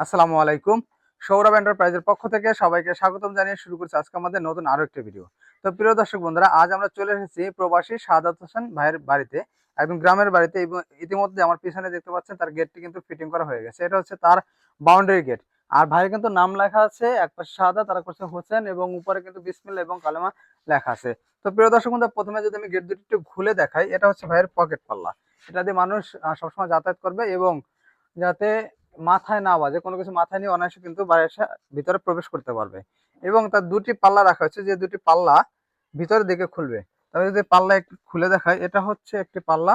আসসালামু আলাইকুম। সৌরভ এন্টারপ্রাইজের পক্ষ থেকে সবাইকে স্বাগতম জানিয়ে শুরু করছি আজকে আমাদের নতুন আরো একটি ভিডিও। তো প্রিয় দর্শক বন্ধুরা, আজ আমরা চলে এসেছি প্রবাসী সাদাত হোসেন ভাইয়ের বাড়িতে, একদম গ্রামের বাড়িতে। এবং ইতিমধ্যে আমার পিছনে দেখতে পাচ্ছেন তার গেটটি কিন্তু ফিটিং করা হয়ে গেছে। এটা হচ্ছে তার বাউন্ডারি গেট। আর ভাইয়ের কিন্তু নাম লেখা আছে, এক পাশে সাদা, তার পাশে হোসেন, এবং উপরে কিন্তু বিসমিল্লাহ এবং কালেমা লেখা আছে। তো প্রিয় দর্শক বন্ধুরা, প্রথমে যদি আমি গেট দুটি একটু খুলে দেখাই, এটা হচ্ছে ভাইয়ের পকেট পাল্লা। এটা দিয়ে মানুষ সবসময় যাতায়াত করবে এবং যাতে মাথায় না বাজে, কোনো কিছু মাথায় নিয়ে অনায়াসে কিন্তু বাড়ির ভিতরে প্রবেশ করতে পারবে। এবং তার দুটি পাল্লা রাখা হয়েছে, যে দুটি পাল্লা ভিতরের দিকে খুলবে। তবে যদি পাল্লা একটু খুলে দেখায়, এটা হচ্ছে একটি পাল্লা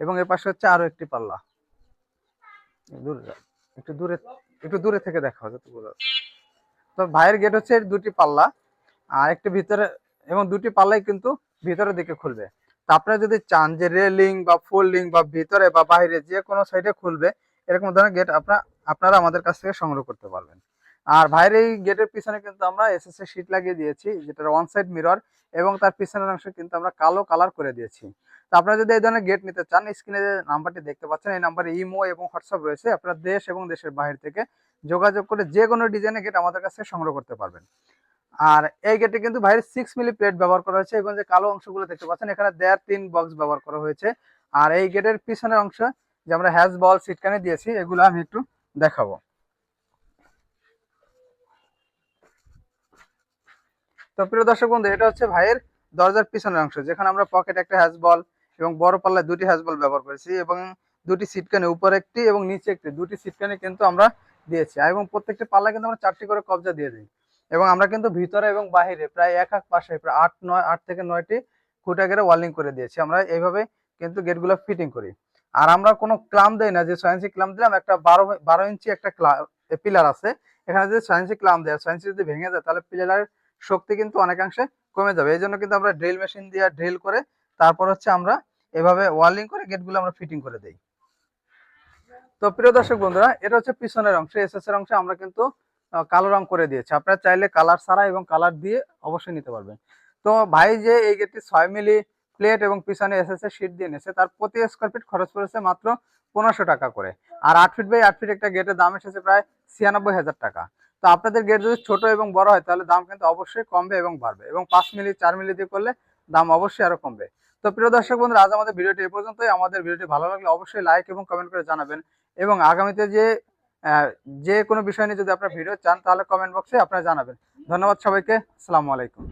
এবং এর পাশে হচ্ছে আরো একটি পাল্লা। দূরে যাও, একটু দূরে, একটু দূরে থেকে দেখা হবে তো বোঝা যাচ্ছে। তো ভাইয়ের গেট হচ্ছে এই দুটি পাল্লা আর একটি ভিতরে, এবং দুটি পাল্লাই কিন্তু ভিতরের দিকে খুলবে। তা আপনারা যদি চান যে রেলিং বা ফোল্ডিং বা ভিতরে বা বাইরে যে কোনো সাইডে খুলবে, এরকম ধরনের গেট আপনারা আমাদের কাছ থেকে সংগ্রহ করতে পারবেন। আর ভাইয়ের এই গেটের পিছনে কিন্তু আমরা এসএসএ শীট লাগিয়ে দিয়েছি, যেটা ওয়ান সাইড মিরর, এবং তার পিছনের অংশ কিন্তু আমরা কালো কালার করে দিয়েছি। তো আপনারা যদি এই ধরনের গেট নিতে চান, স্ক্রিনে যে নাম্বারটি দেখতে পাচ্ছেন, এই নাম্বারে ইমো এবং হোয়াটসঅ্যাপ রয়েছে। আপনারা দেশ এবং দেশের বাইরে থেকে যোগাযোগ করে যে কোনো ডিজাইনের গেট আমাদের কাছ থেকে সংগ্রহ করতে পারবেন। আর এই গেটে কিন্তু ভাইয়ের 6 মিলি প্লেট ব্যবহার করা হয়েছে, এবং যে কালো অংশগুলো দেখতে পাচ্ছেন, এখানে দেয়ার 3 বক্স ব্যবহার করা হয়েছে। আর এই গেটের পিছনের অংশ যে আমরা হ্যাজ বল সিটকানি দিয়েছি, এগুলো আমি একটু দেখাবো। তো প্রিয় দর্শক বন্ধু, এটা হচ্ছে ভাইয়ের দরজার পিছনের অংশ, যেখানে আমরা পকেট একটা হ্যাজ বল এবং বড় পাল্লায় দুটি হ্যাজ বল ব্যবহার করেছি, এবং দুটি সিটকানি, উপরে একটি এবং নিচে একটি, দুটি সিটকানি কিন্তু আমরা দিয়েছি। এবং প্রত্যেকটি পাল্লা কিন্তু আমরা 4টি করে কবজা দিয়ে দিই। এবং আমরা কিন্তু ভিতরে এবং বাহিরে প্রায় এক এক পাশে প্রায় 8 থেকে 9টি খুঁটা গেড়ে ওয়ার্লিং করে দিয়েছি। আমরা এইভাবে কিন্তু গেটগুলো ফিটিং করি। আর আমরা কোনো ক্লাম দেই না, যে 6 ইঞ্চি ক্লাম দিলাম, একটা 12 ইঞ্চি একটা পিলার আছে, এখানে যদি 6 ইঞ্চি ক্লাম দেয়, 6 ইঞ্চি যদি ভেঙে যায়, তাহলে পিলারের শক্তি কিন্তু অনেকাংশে কমে যাবে। এই জন্য কিন্তু আমরা ড্রিল মেশিন দিয়ে ড্রিল করে তারপর হচ্ছে আমরা এভাবে ওয়ার্লিং করে গেটগুলো আমরা ফিটিং করে দেই। তো প্রিয় দর্শক বন্ধুরা, এটা হচ্ছে পিছনের অংশ। এসএস এর অংশে আমরা কিন্তু কালো রং করে দিয়েছি। আপনারা চাইলে কালার ছাড়া এবং কালার দিয়ে অবশ্যই নিতে পারবেন। তো ভাই যে এই গেটটি 6 মিলি প্লেট এবং পিছনে এসএস এর শীট দিয়ে নিয়েছে, তার প্রতি স্কোয়ার ফিট খরচ পড়েছে মাত্র 1500 টাকা করে। আর 8 ফিট বাই 8 ফিট একটা গেটের দাম এসেছে প্রায় 96,000 টাকা। তো আপনাদের গেট যদি ছোট এবং বড় হয়, তাহলে দাম কিন্তু অবশ্যই কমবে এবং বাড়বে, এবং 5 মিলি 4 মিলি দিয়ে করলে দাম অবশ্যই আরো কমবে। তো প্রিয় দর্শক বন্ধুরা, আজ আমাদের ভিডিওটি এই পর্যন্তই। আমাদের ভিডিওটি ভালো লাগলে অবশ্যই লাইক এবং কমেন্ট করে জানাবেন। এবং আগামীতে যে কোনো বিষয় নিয়ে যদি আপনারা ভিডিও চান, তাহলে কমেন্ট বক্সে আপনারা জানাবেন। ধন্যবাদ সবাইকে। আসসালামু আলাইকুম।